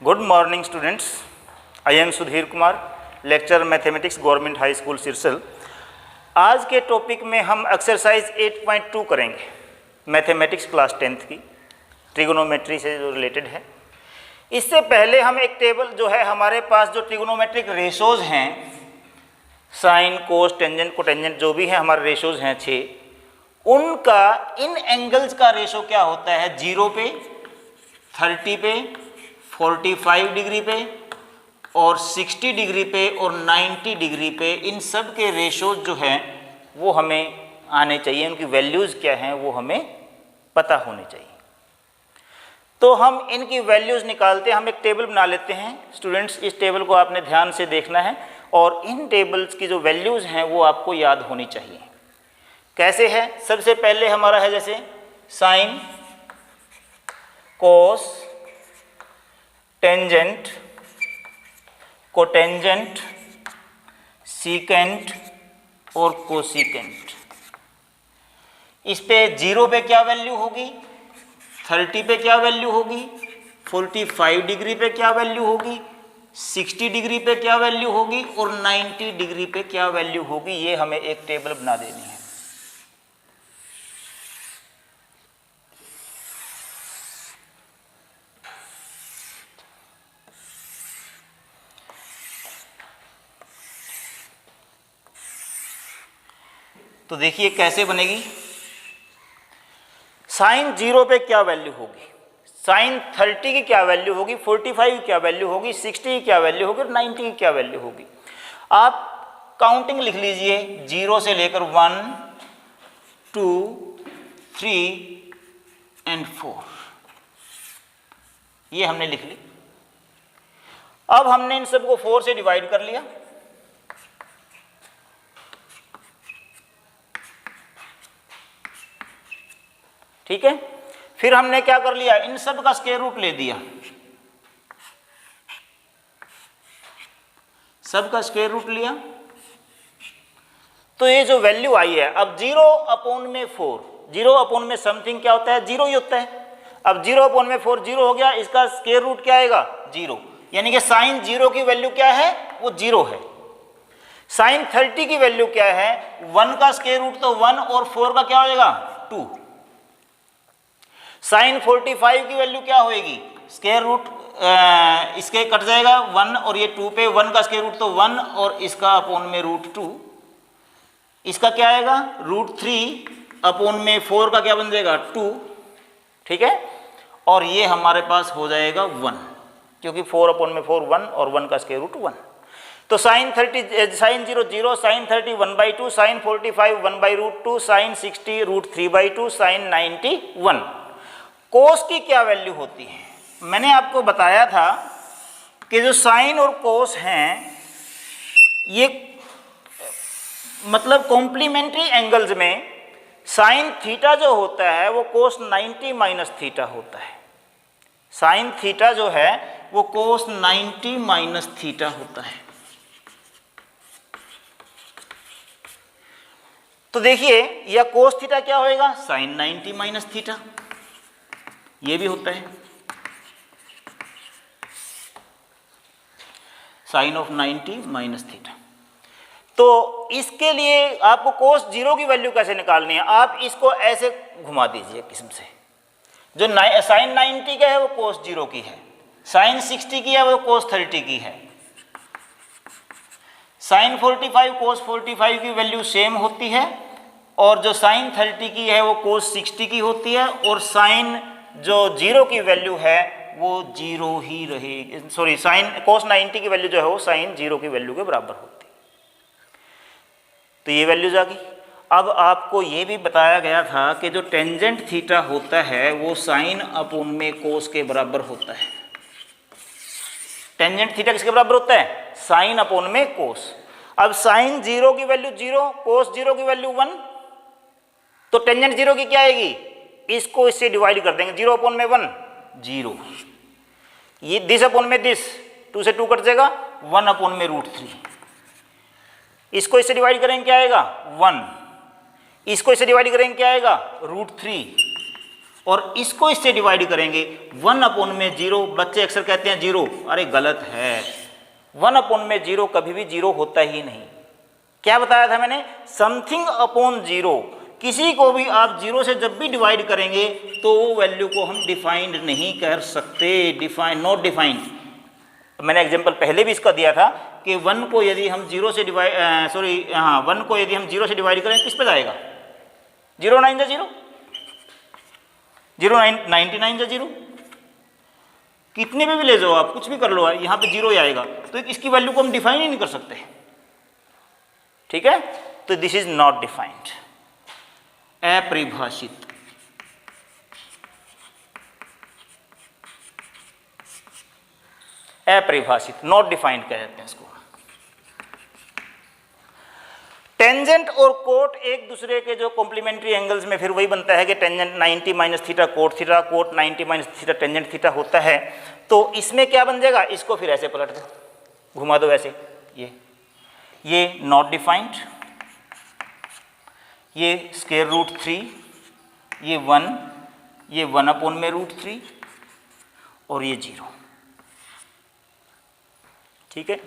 Good morning students, I am Sudhir Kumar, lecture mathematics government high school Sirsal. आज के topic में हम एक्सरसाइज 8.2 करेंगे, मैथमेटिक्स क्लास 10th की, ट्रिगोनोमेट्री से जो रिलेटेड है। इससे पहले हम एक टेबल जो है हमारे पास जो ट्रिगोनोमेट्रिक रेशोज हैं, साइन कोस टेंजेंट कोटेंजेंट जो भी है हमारे रेशोज हैं 6, उनका इन एंगल्स का रेशो क्या होता है 0 पे, 30 पे, 45 डिग्री पे और 60 डिग्री पे और 90 डिग्री पे। इन सब के रेशोज जो हैं वो हमें आने चाहिए, उनकी वैल्यूज़ क्या हैं वो हमें पता होनी चाहिए। तो हम इनकी वैल्यूज़ निकालते हैं। हम एक टेबल बना लेते हैं स्टूडेंट्स। इस टेबल को आपने ध्यान से देखना है और इन टेबल्स की जो वैल्यूज़ हैं वो आपको याद होनी चाहिए। कैसे है? सबसे पहले हमारा है जैसे साइन, कोस, टेंजेंट, कोटेंजेंट, सीकेंट और कोसीकेंट। इस पे 0 पे क्या वैल्यू होगी, 30 पे क्या वैल्यू होगी, 45 डिग्री पे क्या वैल्यू होगी, 60 डिग्री पे क्या वैल्यू होगी और 90 डिग्री पे क्या वैल्यू होगी। ये हमें एक टेबल बना देनी है। तो देखिए कैसे बनेगी। साइन 0 पे क्या वैल्यू होगी, साइन 30 की क्या वैल्यू होगी, 45 की क्या वैल्यू होगी, 60 की क्या वैल्यू होगी और 90 की क्या वैल्यू होगी। आप काउंटिंग लिख लीजिए 0 से लेकर 1, 2, 3 एंड 4। ये हमने लिख ली। अब हमने इन सबको 4 से डिवाइड कर लिया। ठीक है, फिर हमने क्या कर लिया, इन सब का स्क्वायर रूट ले दिया, सब का स्क्वायर रूट लिया। तो ये जो वैल्यू आई है, अब 0 अपॉन में 4, 0 अपॉन में समथिंग क्या होता है, 0 ही होता है। अब 0 अपॉन में 4 0 हो गया, इसका स्क्वायर रूट क्या आएगा 0, यानी कि साइन 0 की वैल्यू क्या है, वो 0 है। साइन 30 की वैल्यू क्या है, 1 का स्क्वायर रूट तो 1 और 4 का क्या हो जाएगा 2। साइन 45 की वैल्यू क्या होएगी, स्क्वायर रूट इसके कट जाएगा 1 और ये 2 पे 1 का स्क्वायर रूट तो 1 और इसका अपॉन में √2, इसका क्या आएगा √3 अपॉन में 4 का क्या बन जाएगा 2। ठीक है, और ये हमारे पास हो जाएगा 1, क्योंकि 4 अपॉन में 4 1 और 1 का स्क्वायर रूट 1। तो sine 0 0, sine 30 1/2, sine 45 1/√2, sine 60 √3/2, sine 90 1। Cos की क्या वैल्यू होती है? मैंने आपको बताया था कि जो साइन और कोस हैं ये मतलब कॉम्प्लीमेंट्री एंगल्स में साइन थीटा जो होता है वो कोस 90 माइनस थीटा होता है। साइन थीटा जो है वो कोस 90 माइनस थीटा होता है। तो देखिए, या कोस थीटा क्या होएगा, साइन 90 माइनस थीटा, ये भी होता है साइन ऑफ 90 माइनस थीटा। तो इसके लिए आपको कोस 0 की वैल्यू कैसे निकालनी है, आप इसको ऐसे घुमा दीजिए किस्म से। जो साइन 90 का है वो कोस 0 की है, साइन 60 की है वो कोस 30 की है। साइन 45 कोस 45 की वैल्यू सेम होती है और जो साइन 30 की है वो कोस 60 की होती है और साइन जो 0 की वैल्यू है वो 0 ही रहेगी। सॉरी, साइन कोस 90 की वैल्यू जो है वो साइन 0 की वैल्यू के बराबर होती है। तो ये वैल्यूज आ गई। अब आपको ये भी बताया गया था कि जो टेंजेंट थीटा होता है वो साइन अपॉन में कोस के बराबर होता है। टेंजेंट थीटा किसके बराबर होता है, साइन अपॉन में कोस। अब साइन 0 की वैल्यू 0, कोस 0 की वैल्यू 1, तो टेंजेंट 0 की क्या आएगी, इसको इससे डिवाइड कर देंगे, 0 अपॉन में 1 0, ये दिस अपॉन में दिस, 2 से 2 कट जाएगा, 1 अपॉन में √3, इसको इससे डिवाइड करेंगे क्या आएगा 1, इसको इससे डिवाइड करेंगे क्या आएगा √3 और इसको इससे डिवाइड करेंगे 1/0। बच्चे अक्सर कहते हैं 0, अरे गलत है, 1/0 कभी भी 0 होता ही नहीं। क्या बताया था मैंने? Something upon 0। किसी को भी आप 0 से जब भी डिवाइड करेंगे तो वो वैल्यू को हम डिफाइंड नहीं कर सकते, नॉट डिफाइंड। मैंने एग्जांपल पहले भी इसका दिया था कि 1 को यदि हम 0 से डिवाइड 1 को यदि हम 0 से डिवाइड करें किस पे जाएगा? 0 9 जा 0, 0 99 जा 0, कितने में भी ले जाओ आप, कुछ भी कर लो, यहाँ पे 0 ही आएगा। तो इसकी वैल्यू को हम डिफाइन ही नहीं कर सकते, ठीक है? तो दिस इज नॉट डिफाइंड, अपरिभाषित। अपरिभाषित, नॉट डिफाइंड कहते हैं इसको। टेंजेंट और कोट एक दूसरे के जो कॉम्प्लीमेंट्री एंगल्स में फिर वही बनता है कि tangent 90 minus theta cot theta, cot 90 minus theta tangent theta होता है। तो इसमें क्या बन जाएगा? इसको फिर ऐसे पलट दो, घुमा दो ऐसे, ये नॉट डिफाइंड, ये स्क्वायर रूट 3, ये 1, ये 1/√3 और ये 0, ठीक है?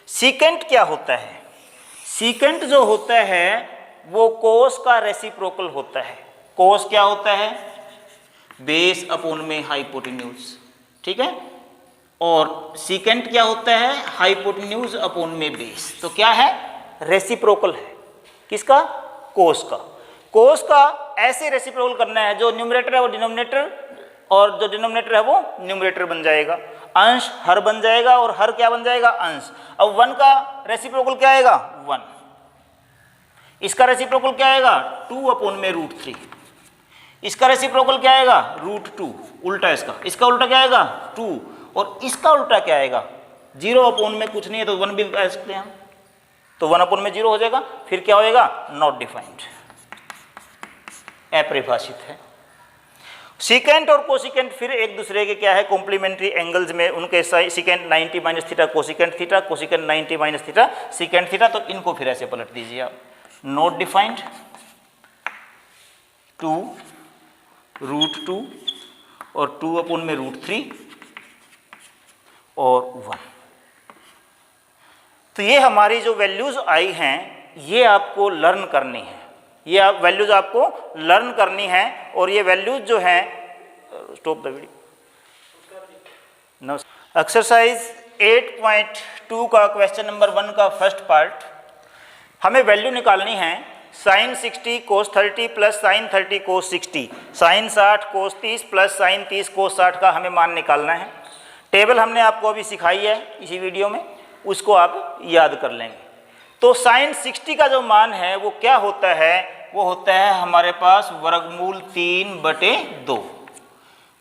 सीकेंट क्या होता है? सीकेंट जो होता है वो कोस का रेसिप्रोकल होता है। कोस क्या होता है? बेस अपॉन में हाइपोटेन्यूज, ठीक है? और सीकेंट क्या होता है? हाइपोटेन्यूज अपॉन में बेस। तो क्या है? रेसिप्रोकल है। किसका? कोस का। कोस का ऐसे रेसिप्रोकल करना है, जो न्यूमरेटर है वो डिनोमिनेटर, और जो डिनोमिनेटर है वो न्यूमरेटर बन जाएगा, अंश हर बन जाएगा, और हर क्या बन जाएगा? अंश। अब 1 का रेसिप्रोकल क्या आएगा? 1। इसका रेसिप्रोकल क्या आएगा? 2/√3। इसका रेसिप्रोकल क्या आएगा? √2, उल्टा इसका। इसका उल्टा क्या आएगा? 2। और इसका उल्टा क्या आएगा? 0 में कुछ नहीं है तो 1 भी कह सकते हैं हम, तो 1/0 हो जाएगा। फिर क्या होएगा? नॉट डिफाइंड, अपरिभाषित है। सीकेंट और कोसिकेंट फिर एक दूसरे के क्या है? कॉम्प्लीमेंट्री एंगल्स में उनके secant 90 minus theta cosecant theta, cosecant 90 minus theta secant theta. तो इनको फिर ऐसे पलट दीजिए आप, नॉट डिफाइंड, 2√2 और 2/√3 और 1। तो ये हमारी जो वैल्यूज आई हैं ये आपको लर्न करनी है, ये आप वैल्यूज आपको लर्न करनी है। और ये वैल्यूज जो हैं, स्टॉप द वीडियो। एक्सरसाइज 8.2 का क्वेश्चन नंबर 1 का फर्स्ट पार्ट, हमें वैल्यू निकालनी है sin 60 cos 30 plus sin 30 cos 60, sin 60 cos 30 plus sin 30 cos 60 का हमें मान निकालना है। टेबल हमने आपको अभी सिखाई है इसी वीडियो में, उसको आप याद कर लेंगे। तो sin 60 का जो मान है वो क्या होता है? वो होता है हमारे पास वर्गमूल 3/2।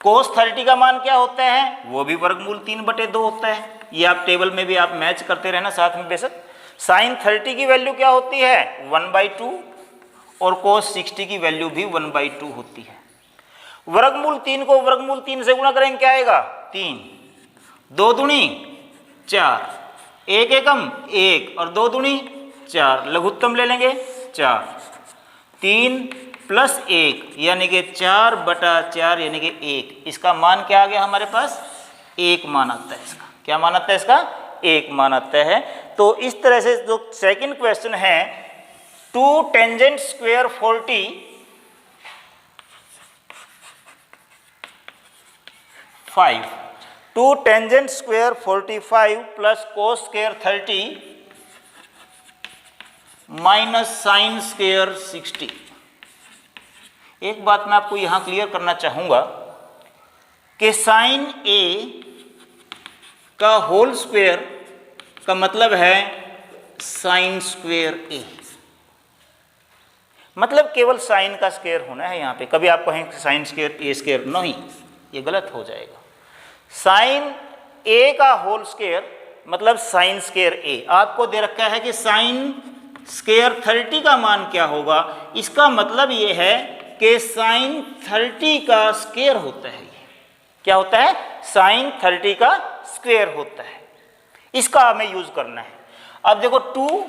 cos 30 का मान क्या होता है? वो भी वर्गमूल 3/2 होता है। ये आप टेबल में भी आप मैच करते रहना साथ में बेशक। sin 30 की वैल्यू क्या होती है? 1/2 और cos 60 की वैल्यू भी 1/2 होती है। वर्गमूल 3 को वर्गमूल 3 से गुणा करेंगे, क्या आएगा? 3, 2 दूनी 4, 1 एकम 1 और 2 दूनी 4, लघुत्तम ले लेंगे 4, 3 प्लस 1 यानी कि 4/4 यानी कि 1। इसका मान क्या आ गया हमारे पास? 1 मान आता है इसका। क्या मान आता है इसका? 1 मान आता है। तो इस तरह से जो सेकंड क्वेश्चन है, 2 tangent square 40 5, 2 tangent square 45 plus cos square 30 minus sine square 60। एक बात मैं आपको यहां क्लियर करना चाहूंगा कि साइन ए का होल स्क्वायर का मतलब है साइन स्क्वायर ए, मतलब केवल साइन का स्क्वायर होना है यहाँ पे। कभी आप कहें साइन स्क्वायर ए स्क्वायर, नहीं, ये गलत हो जाएगा। साइन ए का होल स्क्वायर मतलब साइन स्क्वायर ए। आपको दे रखा है कि साइन स्क्वायर 30 का मान क्या होगा, इसका मतलब ये है कि साइन 30 का स्क्वायर होता है। क्या होता है? साइन 30 का स्क्वायर होता है। इसका हमें यूज करना है। अब देखो 2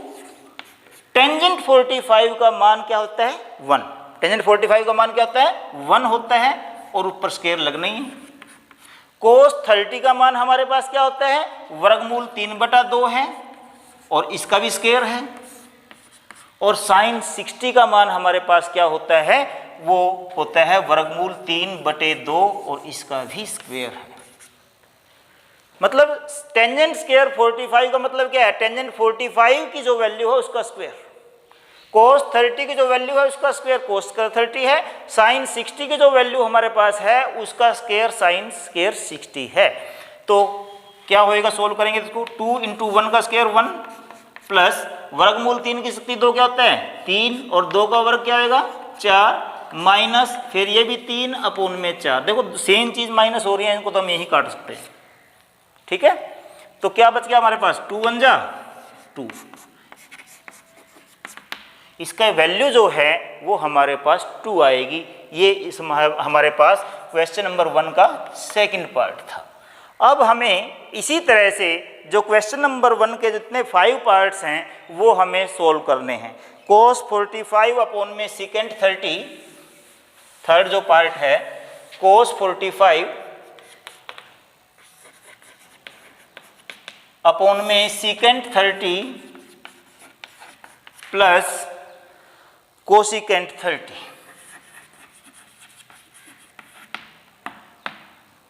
टेंजेंट 45 का मान क्या होता है? 1। टेंजेंट 45 का मान क्या होता है? 1 होता है। और ऊपर स्क्वायर लगना ही है। कोस 30 का मान हमारे पास क्या होता है, वर्गमूल 3/2 है और इसका भी स्क्वायर है। और साइन 60 का मान हमारे पास क्या होता है, वो होता है वर्गमूल 3/2 और इसका भी स्क्वायर है। मतलब टेंजेंट स्क्वायर 45 का मतलब क्या है, टेंजेंट 45 की जो वैल्यू है उसका स्क्वायर, कोस 30 की जो वैल्यू है उसका स्क्वायर कोस का 30 है, साइन 60 की जो वैल्यू हमारे पास है उसका स्क्वायर साइन स्क्वायर 60 है। तो क्या होएगा, सोल्व करेंगे इसको, 2 × 1 का स्क्वायर 1 प्लस वर्गमूल 3 की शक्ति 2 क्या होता है 3 और 2 का वर्ग क्या होगा 4 माइनस फिर ये भी 3/4। देखो सेम चीज माइनस हो रही है, इनको तो हम यही काट सकते हैं। ठीक है, तो क्या बच गया हमारे पास 2 1 जा 2। इसका वैल्यू जो है वो हमारे पास 2 आएगी। ये इस हमारे पास क्वेश्चन नंबर 1 का सेकंड पार्ट था। अब हमें इसी तरह से जो क्वेश्चन नंबर 1 के जितने 5 पार्ट्स हैं वो हमें सोल्व करने हैं। कोस 45 अपॉन में सेकेंड 30, थर्ड जो पार्ट है कोस 45 अपॉन में सेकेंड 30 प्लस कोसिकेंट 30,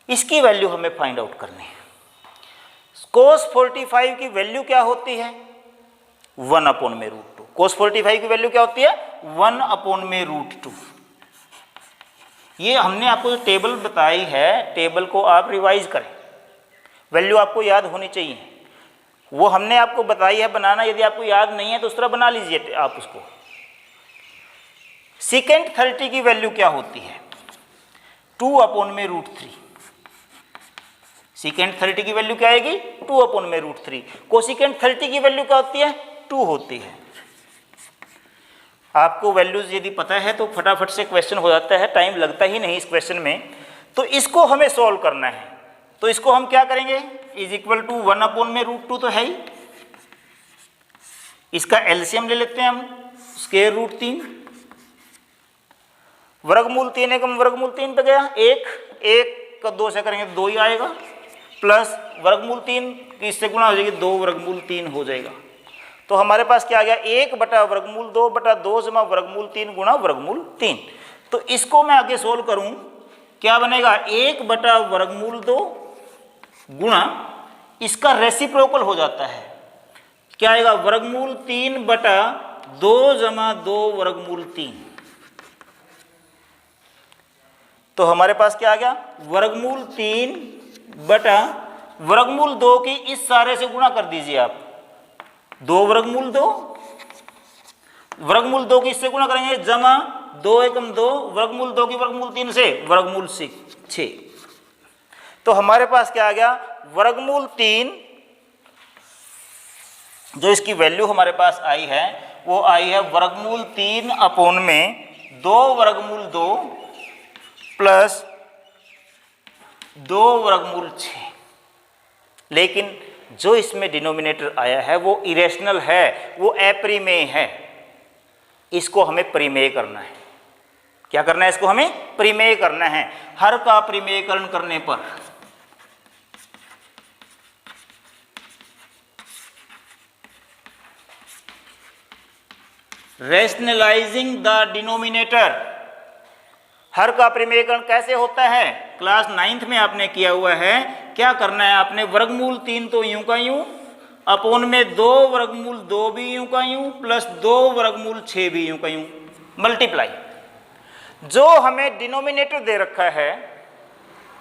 इसकी वैल्यू हमें फाइंड आउट करनी है। कोस 45 की वैल्यू क्या होती है 1/√2। कोस 45 की वैल्यू क्या होती है 1/√2। ये हमने आपको जो टेबल बताई है, टेबल को आप रिवाइज करें, वैल्यू आपको याद होनी चाहिए। वो हमने आपको बताई है बनाना, यदि आपको याद नहीं है तो उस तरह बना लीजिए आप उसको। सेकेंड 30 की वैल्यू क्या होती है 2/√3। सेकेंड 30 की वैल्यू क्या आएगी 2/√3। कोसिकेंट 30 की वैल्यू क्या होती है 2 होती है। आपको वैल्यूज यदि पता है तो फटाफट से क्वेश्चन हो जाता है, टाइम लगता ही नहीं इस क्वेश्चन में। तो इसको हमें सॉल्व करना है, तो इसको हम क्या करेंगे = 1/√2 तो है ही, इसका एलसीएम ले लेते हैं हम √3। वर्गमूल 3 एकम वर्गमूल 3 पे गया, 1 का 2 से करेंगे 2 ही आएगा, प्लस वर्गमूल 3 की इससे गुणा हो जाएगी 2/3 हो जाएगा। तो हमारे पास क्या आ गया 1/√2/2 जमा वर्गमूल 3 गुणा वर्गमूल 3। तो इसको मैं आगे सोल्व करूं, क्या बनेगा 1/√2 गुणा इसका रेसिप्रोकल हो जाता है, क्या आएगा वर्गमूल 3/2 जमा 2 वर्गमूल 3। तो हमारे पास क्या आ गया वर्गमूल 3/√2 की इस सारे से गुणा कर दीजिए आप 2/2, वर्गमूल 2 की इससे गुणा करेंगे जमा 2 एकम 2 वर्गमूल 2 की वर्गमूल 3 से वर्गमूल 6। तो हमारे पास क्या आ गया वर्गमूल 3, जो इसकी वैल्यू हमारे पास आई है वो आई है वर्गमूल 3/2 वर्गमूल 2 प्लस 2 वर्गमूल 6। लेकिन जो इसमें डिनोमिनेटर आया है वो इरेशनल है, वो अप्रिमेय है, इसको हमें परिमेय करना है। क्या करना है इसको हमें परिमेय करना है। हर का परिमेयकरण करने पर रैशनलाइजिंग द डिनोमिनेटर, हर का परिमेयकरण कैसे होता है क्लास 9th में आपने किया हुआ है। क्या करना है आपने वर्गमूल 3 तो यूं का यूं अपॉन में 2 वर्गमूल 2 भी यूं का यूं प्लस 2 वर्गमूल 6 भी यूं का यूं मल्टीप्लाई। जो हमें डिनोमिनेटर दे रखा है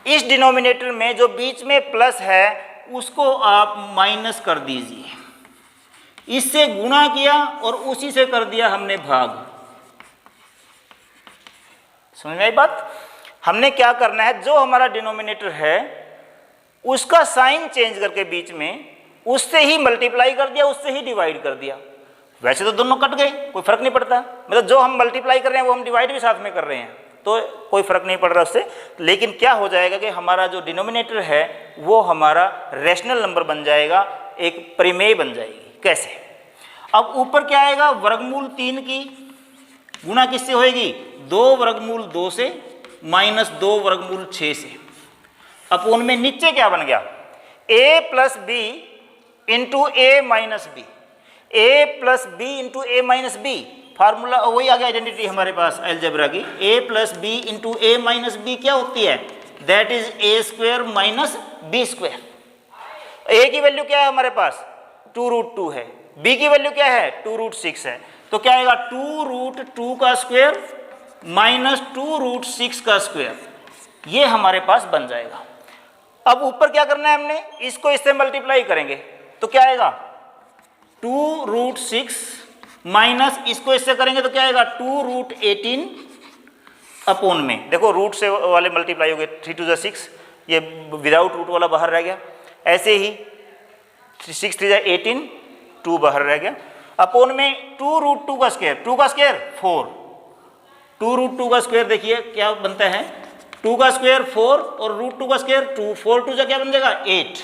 इस डिनोमिनेटर में जो बीच में प्लस है उसको आप माइनस कर दीजिए, इससे गुणा किया और उसी से कर दिया हमने भाग। समझ में आई बात। हमने क्या करना है जो हमारा डिनोमिनेटर है उसका साइन चेंज करके बीच में उससे ही मल्टीप्लाई कर दिया, उससे ही डिवाइड कर दिया। वैसे तो दोनों कट गए, कोई फर्क नहीं पड़ता, मतलब जो हम मल्टीप्लाई कर रहे हैं वो हम डिवाइड भी साथ में कर रहे हैं, तो कोई फर्क नहीं पड़ रहा उससे। लेकिन क्या हो जाएगा कि हमारा जो डिनोमिनेटर है वो हमारा रैशनल नंबर बन जाएगा, एक परिमेय बन जाएगी। कैसे, अब ऊपर क्या आएगा वर्गमूल 3 की गुणा किससे होएगी 2 वर्गमूल 2 से माइनस 2 वर्गमूल 6 से अपोन में नीचे क्या बन गया, a plus B into A minus B, A plus B into A minus B, formula वही आ गया आइडेंटिटी हमारे पास अलजेब्रा की, a plus B into A minus B क्या होती है, that is A square minus B square. a की वैल्यू क्या है हमारे पास 2√2 है, b की वैल्यू क्या है 2√6 है, तो क्या आएगा 2√2 का स्क्वायर माइनस 2√6 का स्क्वायर, ये हमारे पास बन जाएगा। अब ऊपर क्या करना है हमने, इसको इससे मल्टीप्लाई करेंगे तो क्या आएगा 2√6 माइनस इसको इससे करेंगे तो क्या आएगा 2√18 अपोन में, देखो रूट से वाले मल्टीप्लाई हो गए, 3 2 6, ये विदाउट रूट वाला बाहर रह गया, ऐसे ही 6 3 18, 2 बाहर रह गया, अपोन में 2√2 का स्क्वायर, 2 का स्क्वायर 4, 2√2 का स्क्वायर देखिए क्या बनता है, 2 का स्क्वायर 4 और √2 का स्क्वायर 2, 4 2 क्या बन जाएगा 8,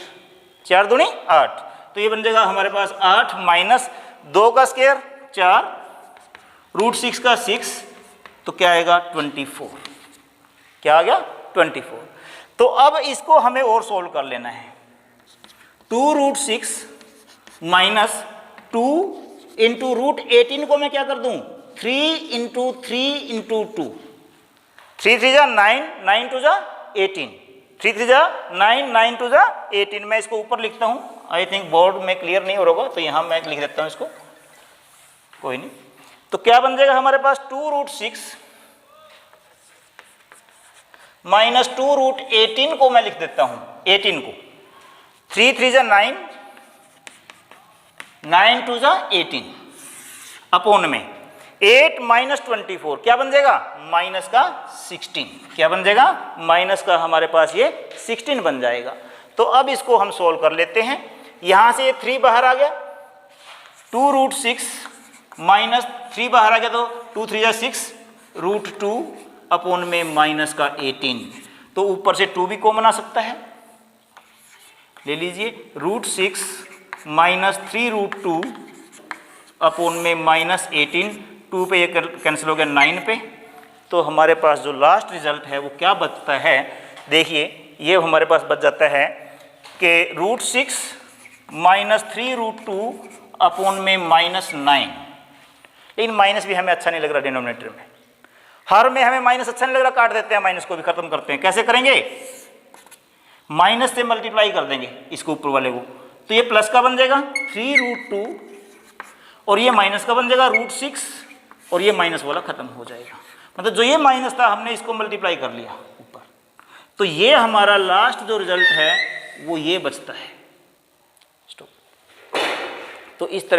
4 दूनी 8, तो ये बन जाएगा हमारे पास 8 माइनस 2 का स्क्वायर 4, √6 का 6, तो क्या आएगा 24, क्या आ गया 24। तो अब इसको हमें और सोल्व कर लेना है, 2√6 माइनस 2 इंटू √18 को मैं क्या कर दूं 3 इंटू 3 इंटू 2, 3 3 जा 9, 9 2 जा 18, 3 3 जा 9, 9 2 जा 18, मैं इसको ऊपर लिखता हूँ, आई थिंक बोर्ड में क्लियर नहीं हो रहा होगा तो यहाँ मैं लिख देता हूँ इसको, कोई नहीं, तो क्या बन जाएगा हमारे पास 2√6 माइनस 2√18 को मैं लिख देता हूँ 18 को, 3 3 जा 9, 9 2 जा 18 अपोन में 8 माइनस 24 क्या बन जाएगा माइनस का 16, क्या बन जाएगा माइनस का हमारे पास ये 16 बन जाएगा। तो अब इसको हम सोल्व कर लेते हैं, यहाँ से ये 3 बाहर आ गया, 2√6 माइनस 3 बाहर आ गया तो 2 3 जा 6, √2 अपोन में माइनस का 18, तो ऊपर से 2 भी कॉमन आ सकता है, ले लीजिए, √6 माइनस 3√2 अपोन में माइनस 18, 2 पे ये कैंसिल हो गया 9 पे, तो हमारे पास जो लास्ट रिजल्ट है वो क्या बचता है, देखिए ये हमारे पास बच जाता है कि √6 माइनस 3√2 अपोन में माइनस 9, लेकिन माइनस भी हमें अच्छा नहीं लग रहा डिनोमिनेटर में, हर में हमें माइनस अच्छा नहीं लग रहा, काट देते हैं माइनस को भी, खत्म करते हैं, कैसे करेंगे माइनस से मल्टीप्लाई कर देंगे इसको ऊपर वाले को, तो ये प्लस का बन जाएगा 3√2 और ये माइनस का बन जाएगा √6 और ये माइनस वाला खत्म हो जाएगा, मतलब जो ये माइनस था हमने इसको मल्टीप्लाई कर लिया ऊपर, तो ये हमारा लास्ट जो रिजल्ट है वो ये बचता है। तो इस तरह